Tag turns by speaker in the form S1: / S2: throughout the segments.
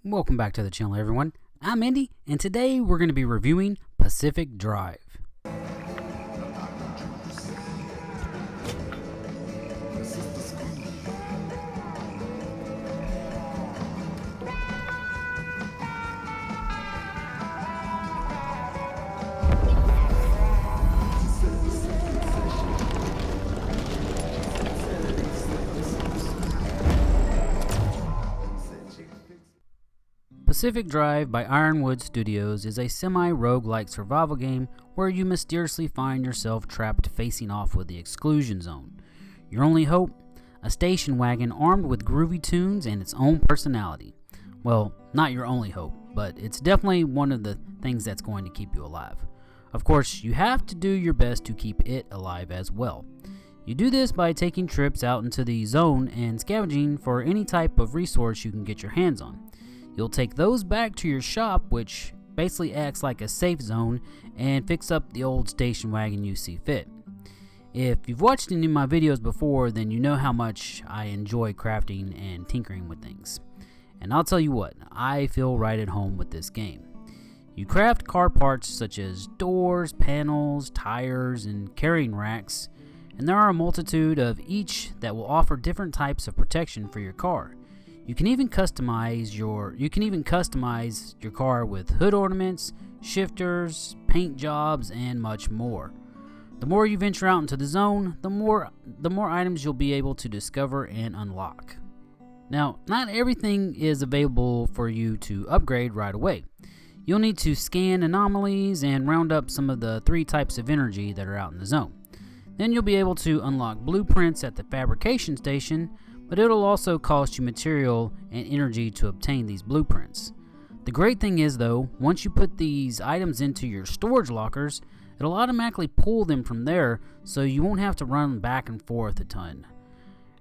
S1: Welcome back to the channel, everyone. I'm Andy, and today we're going to be reviewing Pacific Drive. Pacific Drive by Ironwood Studios is a semi-roguelike survival game where you mysteriously find yourself trapped facing off with the exclusion zone. Your only hope? A station wagon armed with groovy tunes and its own personality. Well, not your only hope, but it's definitely one of the things that's going to keep you alive. Of course, you have to do your best to keep it alive as well. You do this by taking trips out into the zone and scavenging for any type of resource you can get your hands on. You'll take those back to your shop, which basically acts like a safe zone, and fix up the old station wagon you see fit. If you've watched any of my videos before, then you know how much I enjoy crafting and tinkering with things. And I'll tell you what, I feel right at home with this game. You craft car parts such as doors, panels, tires, and carrying racks, and there are a multitude of each that will offer different types of protection for your car. You can even customize your car with hood ornaments, shifters, paint jobs, and much more. The more you venture out into the zone, the more items you'll be able to discover and unlock. Now, not everything is available for you to upgrade right away. You'll need to scan anomalies and round up some of the 3 types of energy that are out in the zone. Then you'll be able to unlock blueprints at the fabrication station, but it'll also cost you material and energy to obtain these blueprints. The great thing is though, once you put these items into your storage lockers, it'll automatically pull them from there, so you won't have to run back and forth a ton.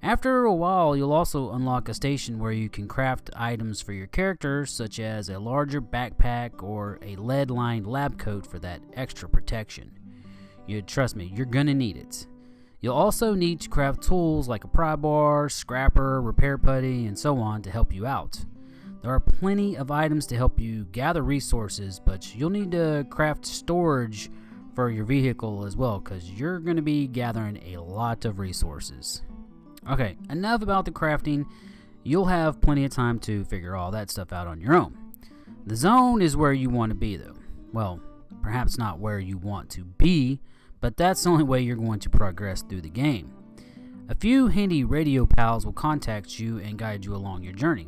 S1: After a while, you'll also unlock a station where you can craft items for your character, such as a larger backpack or a lead-lined lab coat for that extra protection. Trust me, you're gonna need it. You'll also need to craft tools like a pry bar, scrapper, repair putty, and so on to help you out. There are plenty of items to help you gather resources, but you'll need to craft storage for your vehicle as well, because you're going to be gathering a lot of resources. Okay, enough about the crafting. You'll have plenty of time to figure all that stuff out on your own. The zone is where you want to be though. Well, perhaps not where you want to be, but that's the only way you're going to progress through the game. A few handy radio pals will contact you and guide you along your journey.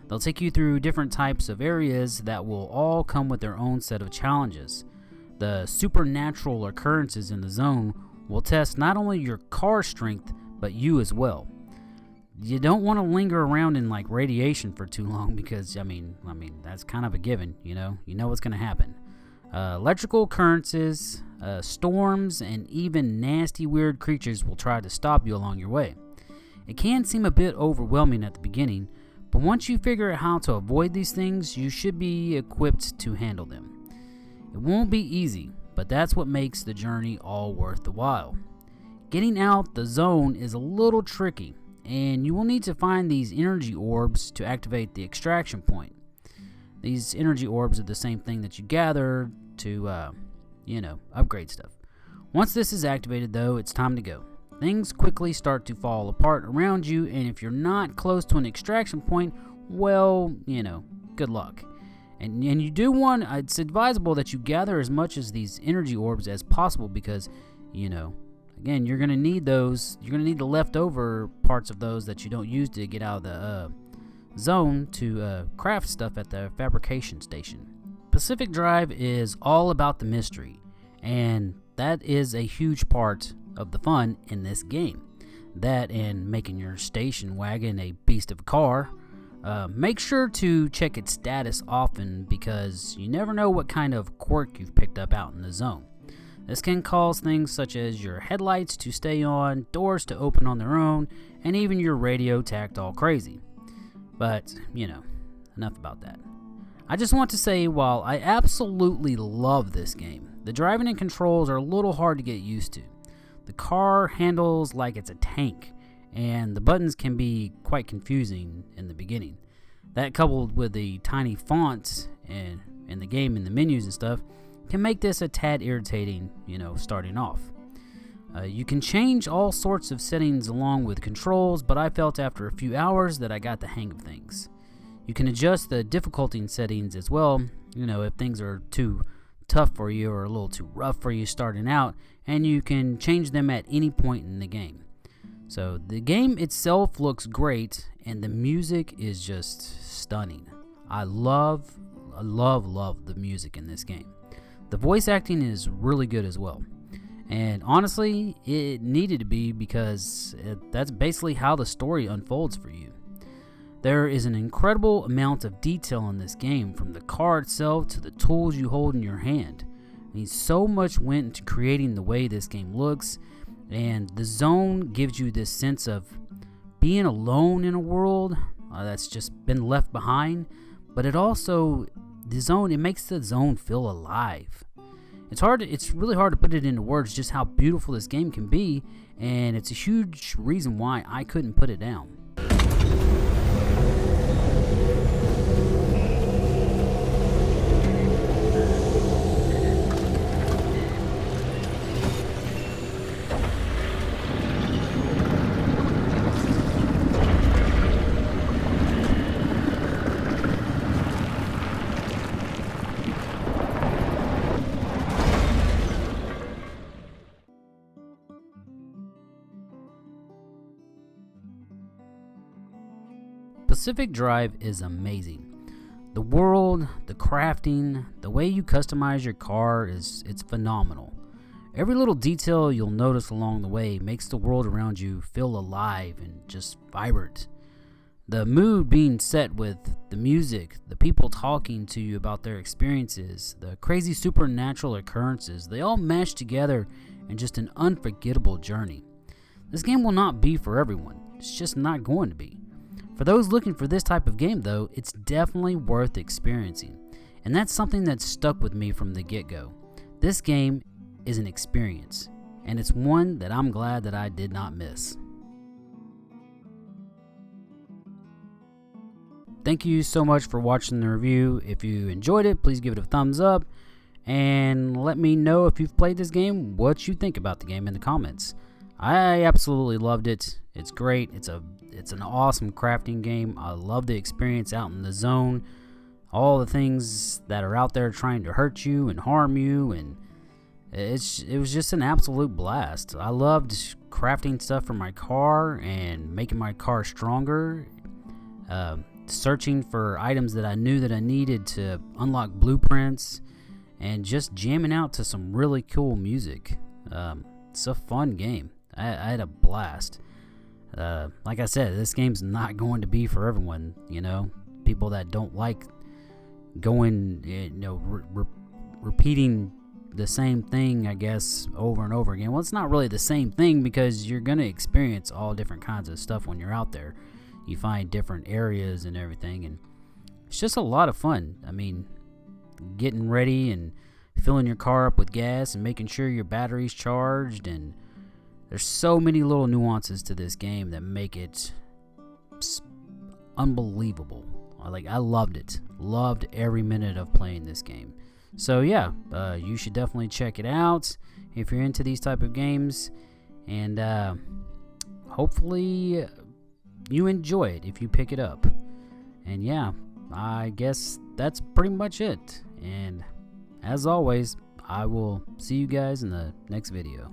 S1: They'll take you through different types of areas that will all come with their own set of challenges. The supernatural occurrences in the zone will test not only your car strength, but you as well. You don't want to linger around in like radiation for too long because, I mean that's kind of a given, you know what's going to happen. Electrical occurrences, storms, and even nasty weird creatures will try to stop you along your way. It can seem a bit overwhelming at the beginning, but once you figure out how to avoid these things, you should be equipped to handle them. It won't be easy, but that's what makes the journey all worth the while. Getting out the zone is a little tricky, and you will need to find these energy orbs to activate the extraction point. These energy orbs are the same thing that you gather to, upgrade stuff. Once this is activated though, it's time to go. Things quickly start to fall apart around you, and if you're not close to an extraction point, well, good luck. And you do want, it's advisable that you gather as much as these energy orbs as possible because, again, you're going to need those, you're going to need the leftover parts of those that you don't use to get out of the zone to craft stuff at the fabrication station. Pacific Drive is all about the mystery, and that is a huge part of the fun in this game. That and making your station wagon a beast of a car. Make sure to check its status often because you never know what kind of quirk you've picked up out in the zone. This can cause things such as your headlights to stay on, doors to open on their own, and even your radio to act all crazy. But, enough about that. I just want to say, while I absolutely love this game, the driving and controls are a little hard to get used to. The car handles like it's a tank, and the buttons can be quite confusing in the beginning. That, coupled with the tiny fonts and in the game and the menus and stuff, can make this a tad irritating, starting off. You can change all sorts of settings along with controls, but I felt after a few hours that I got the hang of things. You can adjust the difficulty settings as well, if things are too tough for you or a little too rough for you starting out, and you can change them at any point in the game. So the game itself looks great, and the music is just stunning. I love the music in this game. The voice acting is really good as well. And honestly, it needed to be, because that's basically how the story unfolds for you. There is an incredible amount of detail in this game, from the car itself to the tools you hold in your hand. I mean, so much went into creating the way this game looks, and the zone gives you this sense of being alone in a world that's just been left behind, but it makes the zone feel alive. It's really hard to put it into words just how beautiful this game can be, and it's a huge reason why I couldn't put it down. Pacific Drive is amazing. The world, the crafting, the way you customize your car it's phenomenal. Every little detail you'll notice along the way makes the world around you feel alive and just vibrant. The mood being set with the music, the people talking to you about their experiences, the crazy supernatural occurrences, they all mesh together in just an unforgettable journey. This game will not be for everyone. It's just not going to be. For those looking for this type of game, though, it's definitely worth experiencing. And that's something that stuck with me from the get-go. This game is an experience, and it's one that I'm glad that I did not miss. Thank you so much for watching the review. If you enjoyed it, please give it a thumbs up, and let me know if you've played this game, what you think about the game in the comments. I absolutely loved it. It's great. It's an awesome crafting game. I love the experience out in the zone. All the things that are out there trying to hurt you and harm you, and it was just an absolute blast. I loved crafting stuff for my car and making my car stronger. Searching for items that I knew that I needed to unlock blueprints, and just jamming out to some really cool music. It's a fun game. I had a blast. Like I said, this game's not going to be for everyone. People that don't like going, repeating the same thing, I guess, over and over again. Well, it's not really the same thing, because you're going to experience all different kinds of stuff when you're out there. You find different areas and everything, and it's just a lot of fun. I mean, getting ready and filling your car up with gas and making sure your battery's charged, and there's so many little nuances to this game that make it unbelievable. I loved it. Loved every minute of playing this game. So yeah, you should definitely check it out if you're into these type of games, and hopefully you enjoy it if you pick it up. And yeah, I guess that's pretty much it. And as always, I will see you guys in the next video.